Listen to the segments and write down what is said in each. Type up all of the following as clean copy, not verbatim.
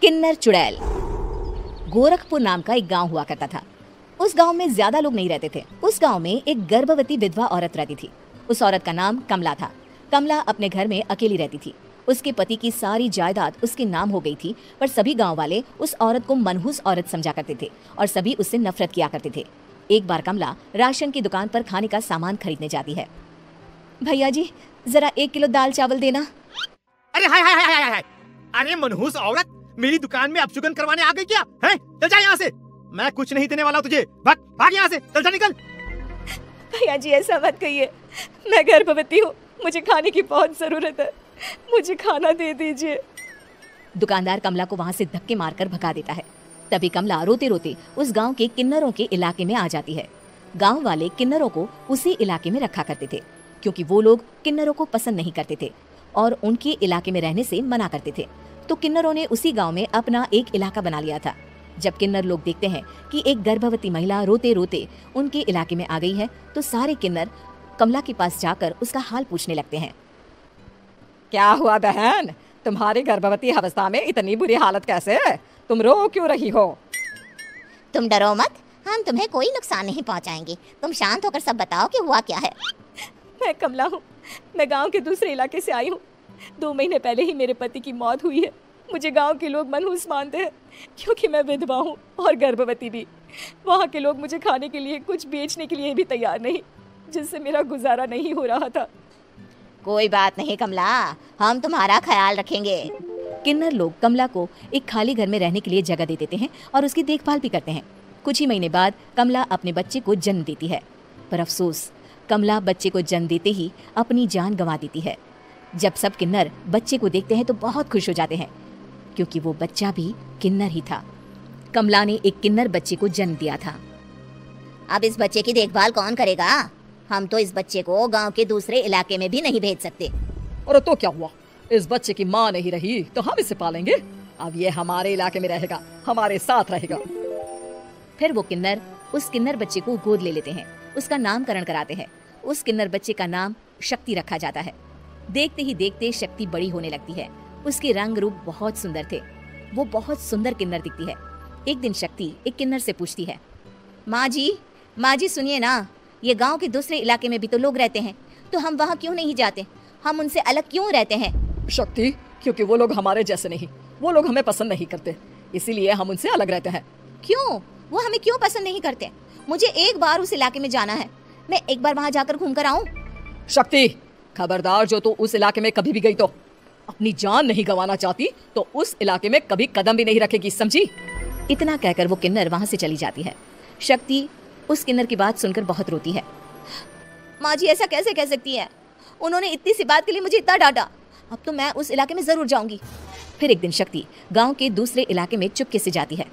किन्नर चुड़ैल। गोरखपुर नाम का एक गांव हुआ करता था। उस गांव में ज्यादा लोग नहीं रहते थे। उस गांव में एक गर्भवती विधवा औरत रहती थी। उस औरत का नाम कमला था। कमला अपने घर में अकेली रहती थी। उसके पति की सारी जायदाद उसके नाम हो गई थी, पर सभी गांव वाले उस औरत को मनहूस औरत समझा करते थे और सभी उससे नफरत किया करते थे। एक बार कमला राशन की दुकान पर खाने का सामान खरीदने जाती है। भैया जी, जरा 1 किलो दाल चावल देना। अरे हाय हाय हाय हाय हाय, अरे मनहूस औरत, मेरी दुकान में अपशुगन करवाने आ गई क्या? हैं? चल जा यहाँ से, मैं कुछ नहीं देने वाला तुझे। भाग भाग यहाँ से, चल जा निकल। भैया जी ऐसा मत कहिए, मैं गर्भवती हूँ, मुझे खाने की बहुत जरूरत है, मुझे खाना दे दीजिए। दुकानदार कमला को वहाँ से धक्के मारकर भगा देता है। तभी कमला रोते रोते उस गांव के किन्नरों के इलाके में आ जाती है। गांव वाले किन्नरों को उसी इलाके में रखा करते थे, क्योंकि वो लोग किन्नरों को पसंद नहीं करते थे और उनके इलाके में रहने से मना करते थे। तो किन्नरों ने उसी गांव में अपना एक इलाका बना लिया था। जब किन्नर लोग देखते हैं कि एक गर्भवती महिला रोते रोते उनके इलाके में आ गई है, तो सारे किन्नर कमला के पास जाकर उसका हाल पूछने लगते हैं। क्या हुआ बहन, तुम्हारी गर्भवती अवस्था में इतनी बुरी हालत कैसे है? तुम रो क्यों रही हो? तुम डरो मत, हम तुम्हें कोई नुकसान नहीं पहुंचाएंगे। तुम शांत होकर सब बताओ कि हुआ क्या है। मैं कमला हूँ, मैं गांव के दूसरे इलाके से आई हूँ। 2 महीने पहले ही मेरे पति की मौत हुई है। मुझे गांव के लोग मनहूस मानते हैं, क्योंकि मैं विधवा हूँ और गर्भवती भी। वहाँ के लोग मुझे खाने के लिए कुछ बेचने के लिए भी तैयार नहीं, जिससे मेरा गुजारा नहीं हो रहा था। कोई बात नहीं कमला, हम तुम्हारा ख्याल रखेंगे। किन्नर लोग कमला को एक खाली घर में रहने के लिए जगह दे देते हैं और उसकी देखभाल भी करते हैं। कुछ ही महीने बाद कमला अपने बच्चे को जन्म देती है, पर अफसोस, कमला बच्चे को जन्म देते ही अपनी जान गंवा देती है। जब सब किन्नर बच्चे को देखते हैं तो बहुत खुश हो जाते हैं, क्योंकि वो बच्चा भी किन्नर ही था। कमला ने एक किन्नर बच्चे को जन्म दिया था। अब इस बच्चे की देखभाल कौन करेगा? हम तो इस बच्चे को गांव के दूसरे इलाके में भी नहीं भेज सकते। और तो क्या हुआ, इस बच्चे की माँ नहीं रही तो हम इसे पालेंगे। अब ये हमारे इलाके में रहेगा, हमारे साथ रहेगा। फिर वो किन्नर उस किन्नर बच्चे को गोद ले लेते हैं, उसका नामकरण कराते हैं। उस किन्नर बच्चे का नाम शक्ति रखा जाता है। देखते ही देखते शक्ति बड़ी होने लगती है। उसके रंग रूप बहुत सुंदर थे। वो बहुत सुंदर किन्नर दिखती है। एक दिन शक्ति एक किन्नर से पूछती है, माँ जी सुनिए ना, ये गांव के दूसरे इलाके में भी तो लोग रहते हैं, तो हम वहाँ क्यों नहीं जाते? हम उनसे अलग क्यों रहते हैं? शक्ति, क्योंकि वो लोग हमारे जैसे नहीं, वो लोग हमें पसंद नहीं करते, इसीलिए हम उनसे अलग रहते हैं। क्यों? वो हमें क्यों पसंद नहीं करते? मुझे एक बार उस इलाके में जाना है, मैं एक बार वहाँ जाकर घूम कर आऊँ। शक्ति, खबरदार, जो तू उस इलाके में कभी भी गई तो अपनी जान नहीं गंवाना चाहती तो उस इलाके में कभी कदम भी नहीं रखेगी, समझी? इतना कहकर वो किन्नर वहाँ से चली जाती है। शक्ति उस किन्नर की बात सुनकर बहुत रोती है। माँ जी ऐसा कैसे कह सकती है? उन्होंने इतनी सी बात के लिए मुझे इतना डांटा। अब तो मैं उस इलाके में जरूर जाऊंगी। फिर एक दिन शक्ति गांव के दूसरे इलाके में चुपके से जाती है।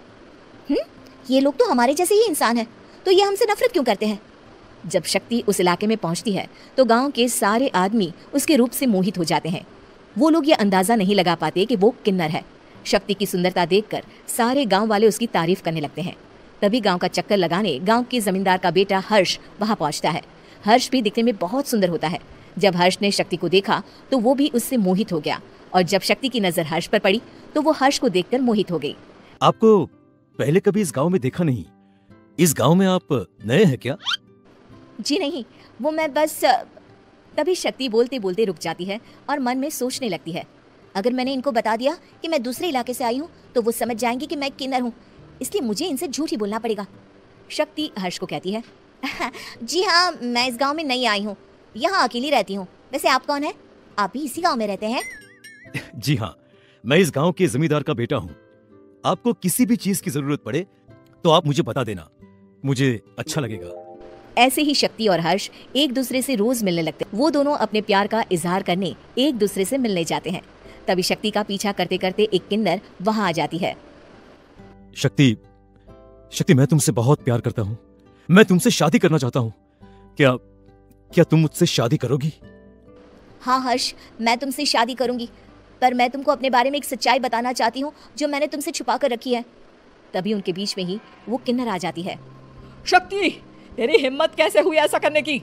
ये लोग तो हमारे जैसे ही इंसान हैं, तो ये हमसे नफरत क्यों करते हैं? जब शक्ति उस इलाके में पहुंचती है तो गांव के सारे आदमी उसके रूप से मोहित हो जाते हैं। वो लोग ये अंदाजा नहीं लगा पाते कि वो किन्नर है। शक्ति की सुंदरता देखकर सारे गांव वाले उसकी तारीफ करने लगते हैं। तभी गांव का चक्कर लगाने गांव के जमींदार का बेटा हर्ष वहां पहुंचता है। हर्ष भी दिखने में बहुत सुंदर होता है। जब हर्ष ने शक्ति को देखा तो वो भी उससे मोहित हो गया, और जब शक्ति की नजर हर्ष पर पड़ी तो वो हर्ष को देखकर मोहित हो गई। आपको पहले कभी इस गांव में देखा नहीं। इस गांव में आप नए हैं क्या? जी नहीं, वो मैं बस। तभी शक्ति बोलते बोलते रुक जाती है और मन में सोचने लगती है, अगर मैंने इनको बता दिया कि मैं दूसरे इलाके से आई हूँ तो वो समझ जाएंगे कि मैं किन्नर हूँ, इसलिए मुझे इनसे झूठ ही बोलना पड़ेगा। शक्ति हर्ष को कहती है, जी हाँ, मैं इस गांव में नई आई हूँ, यहाँ अकेली रहती हूँ। वैसे आप कौन है? आप भी इसी गांव में रहते हैं? जी हाँ, मैं इस गांव के जमींदार का बेटा हूँ। आपको किसी भी चीज की जरूरत पड़े तो आप मुझे बता देना, मुझे अच्छा लगेगा। ऐसे ही शक्ति और हर्ष एक दूसरे से रोज मिलने लगते। वो दोनों अपने प्यार का इजहार करने एक दूसरे से मिलने जाते हैं। तभी शक्ति का पीछा करते करते एक किन्नर वहां आ जाती है। शक्ति, मैं तुमसे बहुत प्यार करता हूँ। मैं तुमसे शादी करना चाहता हूँ। क्या तुम मुझसे शादी करोगी? हाँ हर्ष, मैं तुमसे शादी करूंगी, पर मैं तुमको अपने बारे में एक सच्चाई बताना चाहती हूँ जो मैंने तुमसे छुपा कर रखी है। तभी उनके बीच में ही वो किन्नर आ जाती है। शक्ति, तेरी हिम्मत कैसे हुई ऐसा करने की?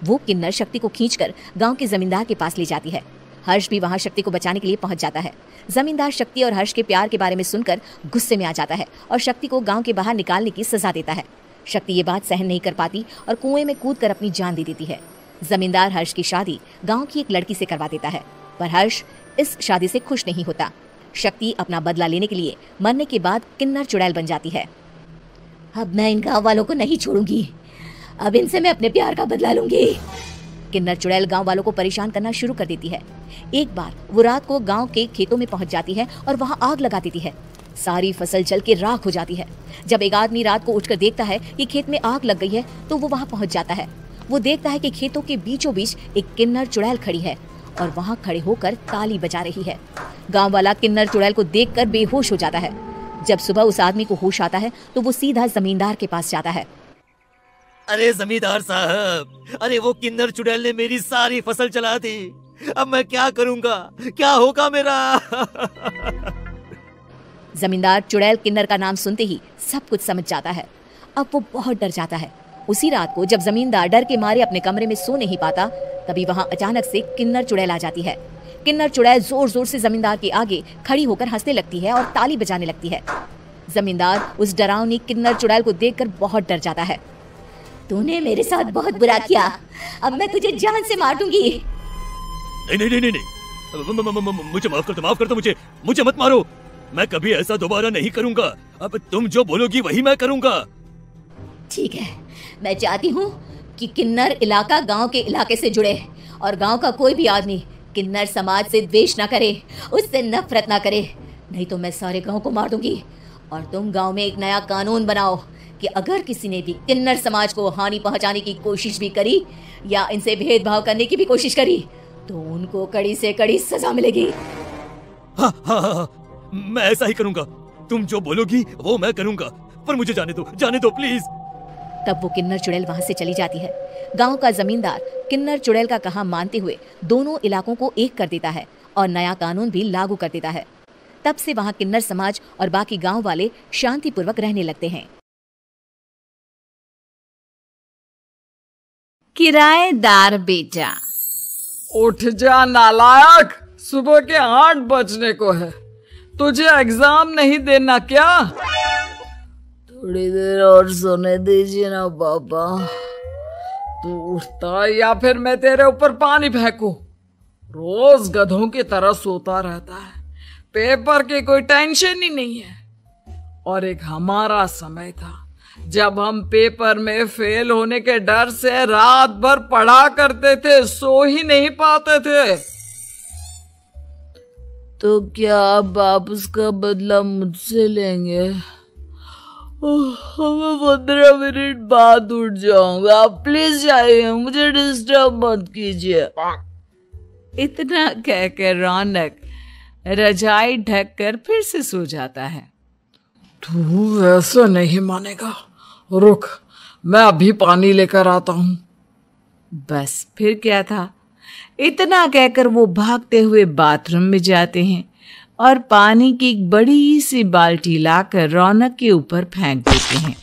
वो किन्नर शक्ति को खींचकर गांव के जमींदार के पास ले जाती है। हर्ष भी वहां शक्ति को बचाने के लिए पहुंच जाता है। जमींदार शक्ति और हर्ष के प्यार के बारे में सुनकर गुस्से में आ जाता है और शक्ति को गांव के बाहर निकालने की सजा देता है। शक्ति ये बात सहन नहीं कर पाती और कुएं में कूदकर अपनी जान दे देती है। जमींदार हर्ष की शादी गांव की एक लड़की से करवा देता है, पर हर्ष इस शादी से खुश नहीं होता। शक्ति अपना बदला लेने के लिए मरने के बाद किन्नर चुड़ैल बन जाती है। अब मैं इन गांव वालों को नहीं छोड़ूंगी, अब इनसे मैं अपने प्यार का बदला लूंगी। किन्नर चुड़ैल गांव वालों को परेशान करना शुरू कर देती है। एक बार वो रात को गांव के खेतों में पहुंच जाती है और वहां आग लगा देती है। सारी फसल जल के राख हो जाती है। जब एक आदमी रात को उठकर देखता है कि खेत में आग लग गई है तो वो वहां पहुंच जाता है। वो देखता है कि खेतों के बीचों बीच एक किन्नर चुड़ैल खड़ी है और वहां खड़े होकर ताली बजा रही है। गांव वाला किन्नर चुड़ैल को देखकर बेहोश हो जाता है। जब सुबह उस आदमी को होश आता है तो वो सीधा जमींदार के पास जाता है। अरे जमींदार साहब, अरे वो किन्नर चुड़ैल ने मेरी सारी फसल चला दी। अब मैं क्या करूंगा, क्या होगा मेरा? जमींदार चुड़ैल किन्नर का नाम सुनते ही सब कुछ समझ जाता है। अब वो बहुत डर जाता है। उसी रात को जब जमींदार डर के मारे अपने कमरे में सो नहीं पाता, तभी वहां अचानक से किन्नर चुड़ैल आ जाती है। किन्नर चुड़ैल जोर जोर से जमींदार के आगे खड़ी होकर हंसने लगती है और ताली बजाने लगती है। जमींदार उस डरावनी किन्नर चुड़ैल को देखकर बहुत डर जाता है। तूने मेरे साथ बहुत बुरा किया, अब मैं तुझे जान से मार दूंगी। नहीं नहीं नहीं नहीं, मुझे माफ कर दो, मुझे मत मारो। मैं कभी ऐसा दोबारा नहीं करूंगा। अब तुम जो बोलोगी वही मैं करूंगा। ठीक है, मैं चाहती हूँ कि किन्नर इलाका गांव के इलाके से जुड़े और गांव का कोई भी आदमी किन्नर समाज से द्वेष ना करे, उससे नफरत ना करे, नहीं तो मैं सारे गांव को मार दूंगी। और तुम गांव में एक नया कानून बनाओ कि अगर किसी ने भी किन्नर समाज को हानि पहुंचाने की कोशिश भी करी या इनसे भेदभाव करने की भी कोशिश करी तो उनको कड़ी से कड़ी सजा मिलेगी। हाँ, मैं ऐसा ही करूंगा। तुम जो बोलोगी वो मैं करूंगा, पर मुझे जाने दो प्लीज। तब वो किन्नर चुड़ैल वहां से चली जाती है। गांव का जमींदार किन्नर चुड़ैल का कहा मानते हुए दोनों इलाकों को एक कर देता है और नया कानून भी लागू कर देता है। तब से वहां किन्नर समाज और बाकी गांव वाले शांतिपूर्वक रहने लगते हैं। किराएदार बेटा, उठ जा नालायक, सुबह के 8 बजने को है। तुझे एग्जाम नहीं देना क्या? थोड़ी देर और सोने दीजिए ना पापा। तू उठता या फिर मैं तेरे ऊपर पानी फेंकूं? रोज गधों की तरह सोता रहता है, पेपर की कोई टेंशन ही नहीं है। और एक हमारा समय था जब हम पेपर में फेल होने के डर से रात भर पढ़ा करते थे, सो ही नहीं पाते थे। तो क्या आप उसका बदला मुझसे लेंगे? मैं 15 मिनट बाद उठ जाऊंगा, आप प्लीज जाइए, मुझे डिस्टर्ब मत कीजिए। इतना कहकर रौनक रजाई ढककर फिर से सो जाता है। तू ऐसा नहीं मानेगा, रुक, मैं अभी पानी लेकर आता हूँ। बस फिर क्या था, इतना कहकर वो भागते हुए बाथरूम में जाते हैं और पानी की एक बड़ी सी बाल्टी लाकर रौनक के ऊपर फेंक देते हैं।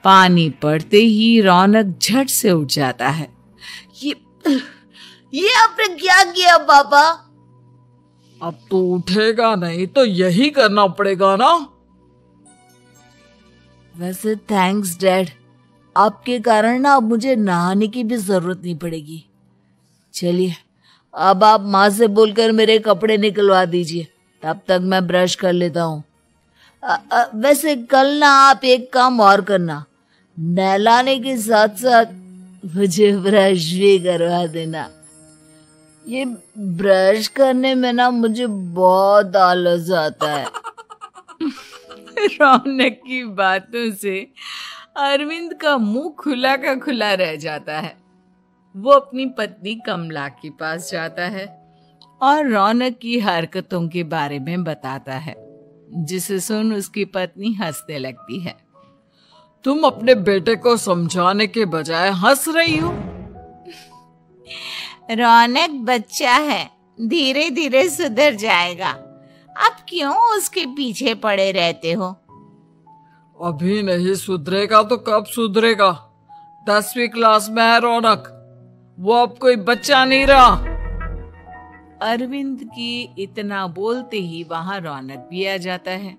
पानी पड़ते ही रौनक झट से उठ जाता है। ये आपने क्या किया पापा? अब तो उठेगा नहीं तो यही करना पड़ेगा ना। वैसे थैंक्स डैड, आपके कारण ना अब मुझे नहाने की भी जरूरत नहीं पड़ेगी। चलिए अब आप माँ से बोलकर मेरे कपड़े निकलवा दीजिए, तब तक मैं ब्रश कर लेता हूँ। वैसे कल ना आप एक काम और करना, नहलाने के साथ साथ मुझे ब्रश भी करवा देना। ये ब्रश करने में ना मुझे बहुत आलस आता है। रौनक की बातों से अरविंद का मुंह खुला का खुला रह जाता है। वो अपनी पत्नी कमला के पास जाता है और रौनक की हरकतों के बारे में बताता है, जिसे सुन उसकी पत्नी हंसने लगती है। तुम अपने बेटे को समझाने के बजाय हंस रही हो। रौनक बच्चा है, धीरे धीरे सुधर जाएगा, आप क्यों उसके पीछे पड़े रहते हो? अभी नहीं सुधरेगा तो कब सुधरेगा? 10वीं क्लास में है रौनक, वो अब कोई बच्चा नहीं रहा। अरविंद की इतना बोलते ही वहां रौनक भी आ जाता है।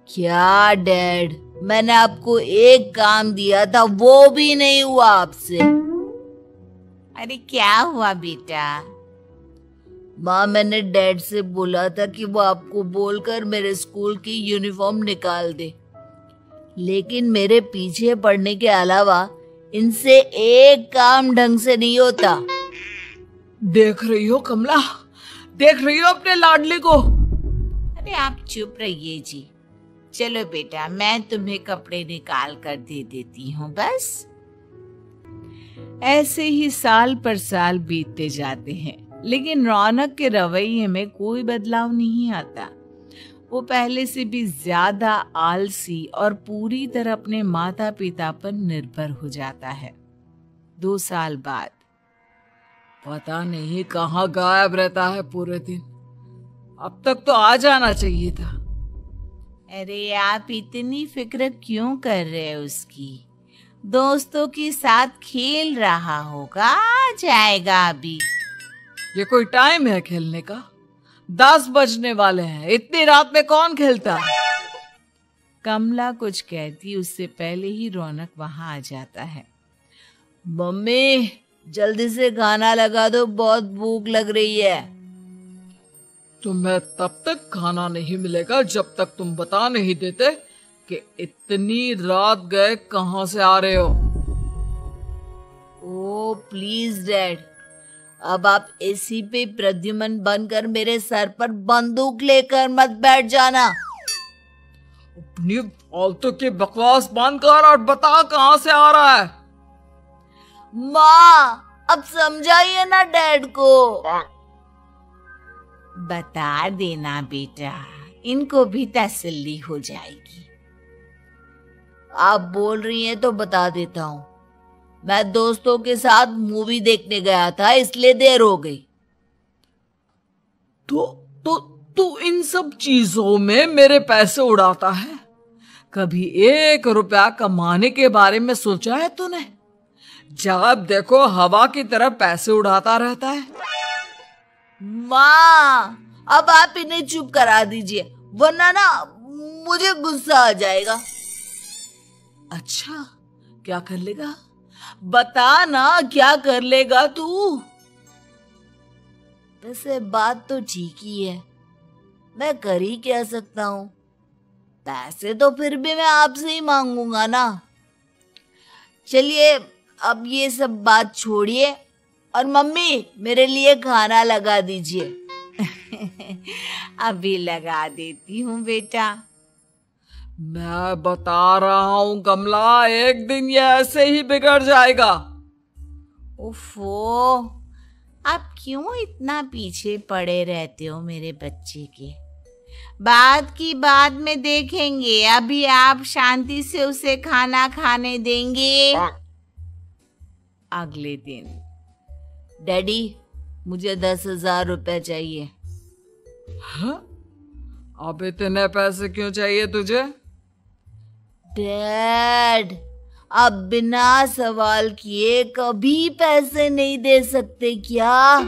क्या डैड, मैंने आपको एक काम दिया था, वो भी नहीं हुआ आपसे। अरे क्या हुआ बेटा? माँ, मैंने डैड से बोला था कि वो आपको बोलकर मेरे स्कूल की यूनिफॉर्म निकाल दे, लेकिन मेरे पीछे पड़ने के अलावा इनसे एक काम ढंग से नहीं होता। देख रही हो कमला, देख रही हो अपने लाडले को। अरे आप चुप रहिए जी। चलो बेटा, मैं तुम्हें कपड़े निकाल कर दे देती हूँ बस। ऐसे ही साल पर साल बीतते जाते हैं, लेकिन रौनक के रवैये में कोई बदलाव नहीं आता। वो पहले से भी ज्यादा आलसी और पूरी तरह अपने माता पिता पर निर्भर हो जाता है। 2 साल बाद पता नहीं कहाँ गायब रहता है पूरे दिन। अब तक तो आ जाना चाहिए था। अरे आप इतनी फिक्र क्यों कर रहे हैं उसकी? दोस्तों के साथ खेल रहा होगा, आ जाएगा अभी। ये कोई टाइम है खेलने का? 10 बजने वाले हैं, इतनी रात में कौन खेलता है? कमला कुछ कहती उससे पहले ही रौनक वहां आ जाता है। मम्मी, जल्दी से खाना लगा दो, बहुत भूख लग रही है। तुम्हें तब तक खाना नहीं मिलेगा जब तक तुम बता नहीं देते कि इतनी रात गए कहां से आ रहे हो। ओ प्लीज डैड, अब आप एसी पे प्रद्युमन बनकर मेरे सर पर बंदूक लेकर मत बैठ जाना। अपनी फालतू की बकवास बंद कर और बता कहां से आ रहा है। माँ, अब समझाइए ना डैड को। बता देना बेटा, इनको भी तसल्ली हो जाएगी। आप बोल रही हैं तो बता देता हूँ। मैं दोस्तों के साथ मूवी देखने गया था, इसलिए देर हो गई। तो इन सब चीजों में मेरे पैसे उड़ाता है। कभी 1 रुपया कमाने के बारे में सोचा है तूने? जब देखो हवा की तरह पैसे उड़ाता रहता है। माँ, अब आप इन्हें चुप करा दीजिए, वरना ना मुझे गुस्सा आ जाएगा। अच्छा, क्या कर लेगा? बता ना, क्या कर लेगा तू? वैसे बात तो ठीक ही है, मैं कर ही क्या सकता हूँ। पैसे तो फिर भी मैं आपसे ही मांगूंगा ना। चलिए, अब ये सब बात छोड़िए और मम्मी, मेरे लिए खाना लगा दीजिए। अभी लगा देती हूँ बेटा। मैं बता रहा हूँ कमला, एक दिन ये ऐसे ही बिगड़ जाएगा। ओफो, आप क्यों इतना पीछे पड़े रहते हो मेरे बच्चे के? बात की बाद में देखेंगे, अभी आप शांति से उसे खाना खाने देंगे। अगले दिन, डैडी, मुझे 10,000 रुपए चाहिए। हाँ? अब इतने पैसे क्यों चाहिए तुझे? डैड, आप बिना सवाल किए कभी पैसे नहीं दे सकते क्या?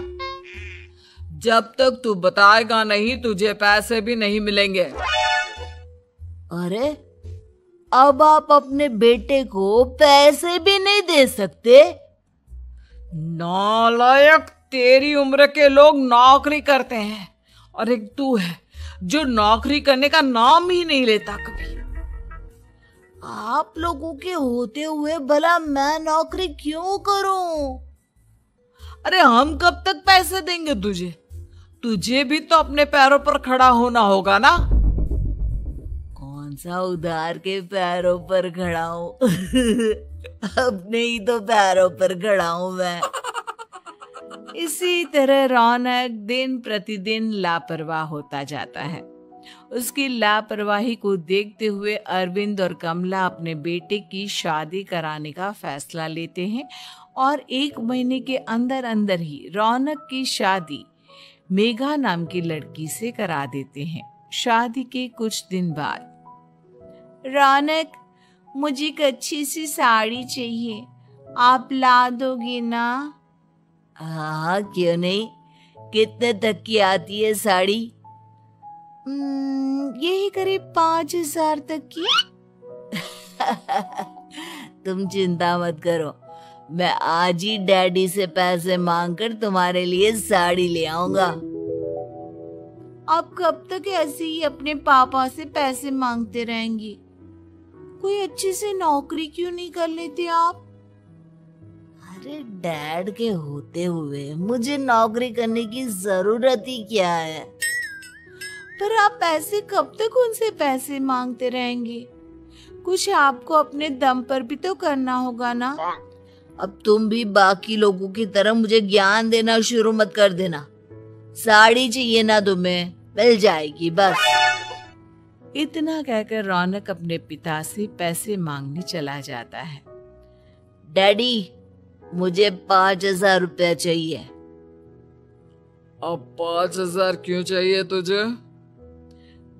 जब तक तू बताएगा नहीं, तुझे पैसे भी नहीं मिलेंगे। अरे, अब आप अपने बेटे को पैसे भी नहीं दे सकते? नालायक, तेरी उम्र के लोग नौकरी करते हैं और एक तू है जो नौकरी करने का नाम ही नहीं लेता कभी। आप लोगों के होते हुए भला मैं नौकरी क्यों करूं? अरे हम कब तक पैसे देंगे तुझे? तुझे भी तो अपने पैरों पर खड़ा होना होगा ना। कौन सा उधार के पैरों पर खड़ा हूं? अपने ही तो पैरों पर खड़ा हूं मैं। इसी तरह रौनक दिन प्रतिदिन लापरवाह होता जाता है। उसकी लापरवाही को देखते हुए अरविंद और कमला अपने बेटे की शादी कराने का फैसला लेते हैं और 1 महीने के अंदर अंदर ही रौनक की शादी मेघा नाम की लड़की से करा देते हैं। शादी के कुछ दिन बाद, रौनक, मुझे एक अच्छी सी साड़ी चाहिए, आप ला दोगे ना? हाँ, क्यों नहीं। कितने तक की आती है साड़ी? यही करीब 5,000 तक की। तुम चिंता मत करो, मैं आज ही डैडी से पैसे मांगकर तुम्हारे लिए साड़ी ले आऊंगा। आप कब तक ऐसे ही अपने पापा से पैसे मांगते रहेंगी? कोई अच्छी सी नौकरी क्यों नहीं कर लेते आप? अरे डैड के होते हुए मुझे नौकरी करने की जरूरत ही क्या है? पर आप ऐसे कब तक उनसे पैसे मांगते रहेंगे? कुछ आपको अपने दम पर भी तो करना होगा ना। अब तुम भी बाकी लोगों की तरह मुझे ज्ञान देना शुरू मत कर देना। साड़ी चाहिए ना तुम्हें, मिल जाएगी बस। इतना कहकर रौनक अपने पिता से पैसे मांगने चला जाता है। डैडी, मुझे 5,000 रुपया चाहिए। अब 5,000 क्यों चाहिए तुझे?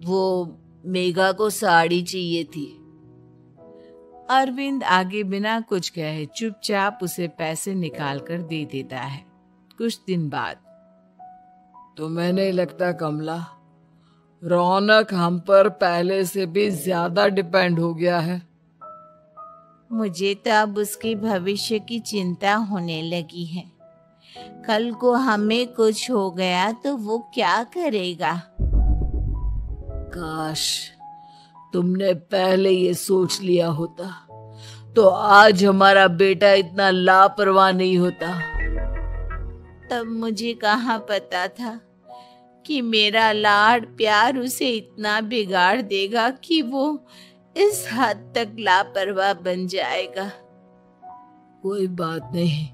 वो मेघा को साड़ी चाहिए थी। अरविंद आगे बिना कुछ कहे चुपचाप उसे पैसे निकाल कर दे देता है। कुछ दिन बाद, तुम्हें नहीं लगता कमला, रौनक हम पर पहले से भी ज्यादा डिपेंड हो गया है? मुझे तो अब उसके भविष्य की चिंता होने लगी है। कल को हमें कुछ हो गया तो वो क्या करेगा? काश तुमने पहले ये सोच लिया होता तो आज हमारा बेटा इतना लापरवाह नहीं होता। तब मुझे कहाँ पता था कि मेरा लाड प्यार उसे इतना बिगाड़ देगा कि वो इस हद तक लापरवाह बन जाएगा। कोई बात नहीं,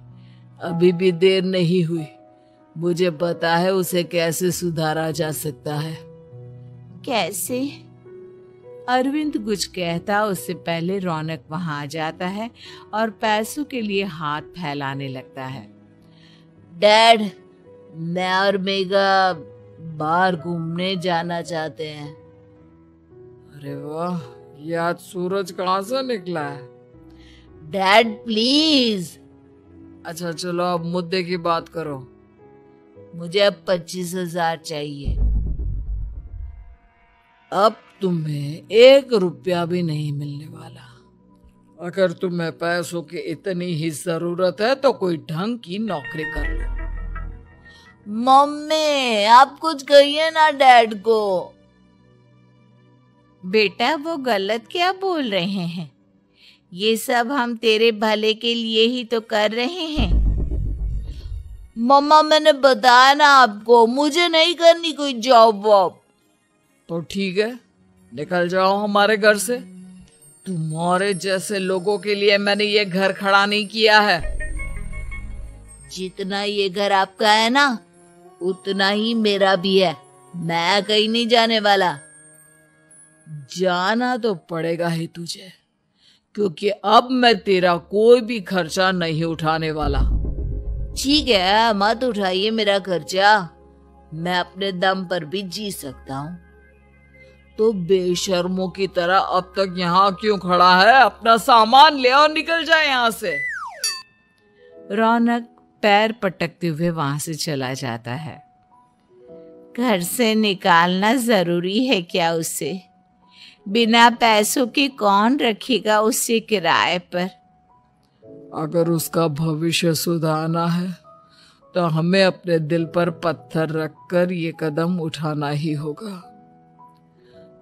अभी भी देर नहीं हुई। मुझे पता है उसे कैसे सुधारा जा सकता है। कैसे? अरविंद कुछ कहता उससे पहले रौनक वहां आ जाता है और पैसों के लिए हाथ फैलाने लगता है। डैड, मैं और मेघा बाहर घूमने जाना चाहते हैं। अरे वाह, ये आज सूरज कहाँ से निकला है? Dad please. अच्छा चलो अब मुद्दे की बात करो। मुझे अब 25,000 चाहिए। अब तुम्हें 1 रुपया भी नहीं मिलने वाला। अगर तुम्हें पैसों की इतनी ही जरूरत है तो कोई ढंग की नौकरी कर लो। मम्मी, आप कुछ कहिए ना डैड को। बेटा, वो गलत क्या बोल रहे हैं? ये सब हम तेरे भले के लिए ही तो कर रहे हैं। मम्मा, मैंने बताया ना आपको, मुझे नहीं करनी कोई जॉब वॉब। तो ठीक है, निकल जाओ हमारे घर से। तुम्हारे जैसे लोगों के लिए मैंने ये घर खड़ा नहीं किया है। जितना ये घर आपका है ना, उतना ही मेरा भी है। मैं कहीं नहीं जाने वाला। जाना तो पड़ेगा ही तुझे, क्योंकि अब मैं तेरा कोई भी खर्चा नहीं उठाने वाला। ठीक है, मत उठाइए मेरा खर्चा। मैं अपने दम पर भी जी सकता हूँ। तो बेशर्मों की तरह अब तक यहाँ क्यों खड़ा है? अपना सामान ले और निकल जाए यहाँ से। रौनक पैर पटकते हुए वहां से चला जाता है। घर से निकालना जरूरी है क्या उसे? बिना पैसों के कौन रखेगा उसे किराए पर? अगर उसका भविष्य सुधारना है तो हमें अपने दिल पर पत्थर रखकर ये कदम उठाना ही होगा।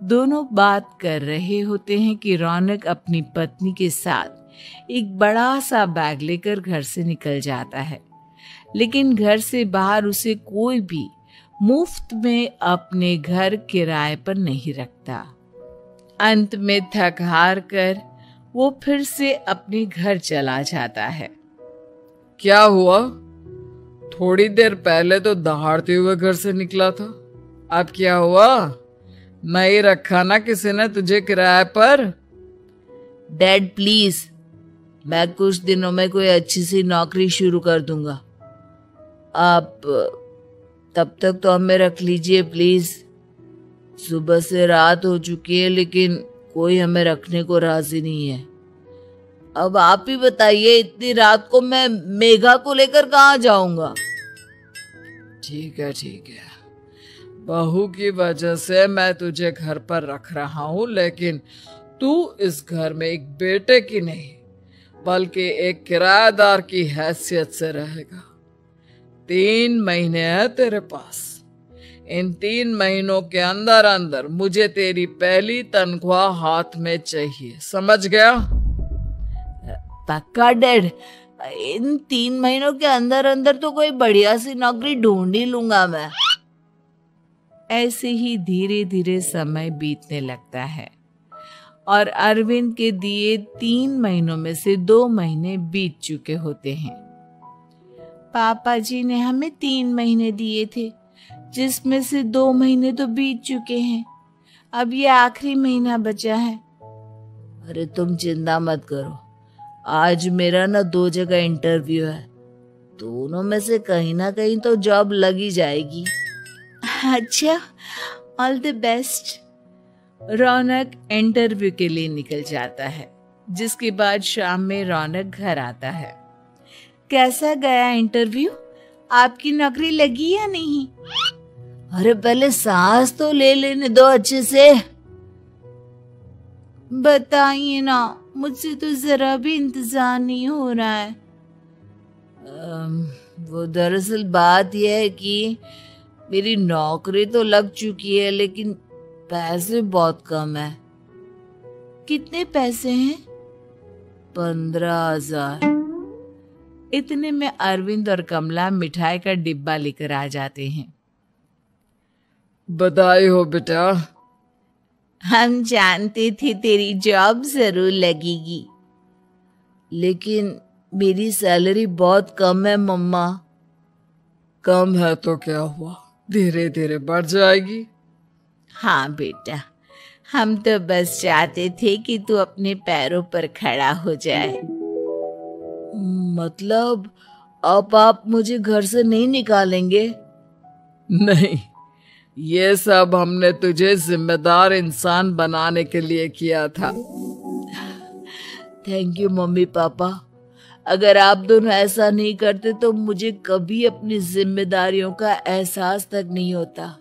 दोनों बात कर रहे होते हैं कि रौनक अपनी पत्नी के साथ एक बड़ा सा बैग लेकर घर से निकल जाता है, लेकिन घर से बाहर उसे कोई भी मुफ्त में अपने घर किराए पर नहीं रखता। अंत में थक हार कर वो फिर से अपने घर चला जाता है। क्या हुआ? थोड़ी देर पहले तो दहाड़ते हुए घर से निकला था, अब क्या हुआ? नहीं रखा ना किसी ने तुझे किराए पर? डैड प्लीज, मैं कुछ दिनों में कोई अच्छी सी नौकरी शुरू कर दूंगा। आप तब तक तो हमें रख लीजिए प्लीज। सुबह से रात हो चुकी है लेकिन कोई हमें रखने को राजी नहीं है। अब आप ही बताइए, इतनी रात को मैं मेघा को लेकर कहाँ जाऊंगा? ठीक है ठीक है, बहू की वजह से मैं तुझे घर पर रख रहा हूं, लेकिन तू इस घर में एक बेटे की नहीं बल्कि एक किराएदार की हैसियत से रहेगा। 3 महीने है तेरे पास। इन 3 महीनों के अंदर अंदर मुझे तेरी पहली तनख्वाह हाथ में चाहिए, समझ गया? पक्का डैड, इन 3 महीनों के अंदर अंदर तो कोई बढ़िया सी नौकरी ढूंढ ही लूंगा मैं। ऐसे ही धीरे धीरे समय बीतने लगता है और अरविंद के दिए 3 महीनों में से 2 महीने बीत चुके होते हैं। पापा जी ने हमें 3 महीने दिए थे, जिसमें से 2 महीने तो बीत चुके हैं। अब ये आखिरी महीना बचा है। अरे तुम चिंता मत करो, आज मेरा ना 2 जगह इंटरव्यू है, दोनों में से कहीं ना कहीं तो जॉब लगी जाएगी। अच्छा, all the best. Raunak interview के लिए निकल जाता है, जिसके बाद शाम में रौनक घर आता है। कैसा गया इंटरव्यू? आपकी नौकरी लगी या नहीं? अरे पहले सांस तो ले लेने दो अच्छे से। बताइए ना, मुझसे तो जरा भी इंतजार नहीं हो रहा है। वो दरअसल बात यह है कि मेरी नौकरी तो लग चुकी है, लेकिन पैसे बहुत कम है। कितने पैसे हैं? 15,000। इतने में अरविंद और कमला मिठाई का डिब्बा लेकर आ जाते हैं। बधाई हो बेटा। हम जानते थे तेरी जॉब जरूर लगेगी। लेकिन मेरी सैलरी बहुत कम है मम्मा। कम है तो क्या हुआ, धीरे धीरे बढ़ जाएगी। हाँ बेटा, हम तो बस चाहते थे कि तू अपने पैरों पर खड़ा हो जाए। मतलब अब आप मुझे घर से नहीं निकालेंगे? नहीं, ये सब हमने तुझे जिम्मेदार इंसान बनाने के लिए किया था। Thank you mummy papa. अगर आप दोनों ऐसा नहीं करते तो मुझे कभी अपनी जिम्मेदारियों का एहसास तक नहीं होता।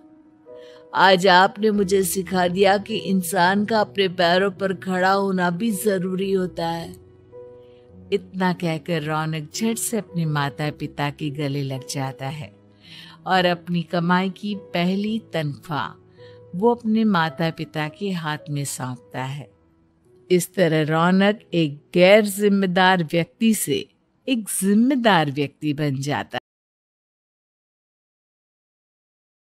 आज आपने मुझे सिखा दिया कि इंसान का अपने पैरों पर खड़ा होना भी जरूरी होता है। इतना कहकर रौनक झट से अपने माता पिता के गले लग जाता है और अपनी कमाई की पहली तनख्वाह वो अपने माता पिता के हाथ में सौंपता है। इस तरह रौनक एक गैर जिम्मेदार व्यक्ति से एक जिम्मेदार व्यक्ति बन जाता है।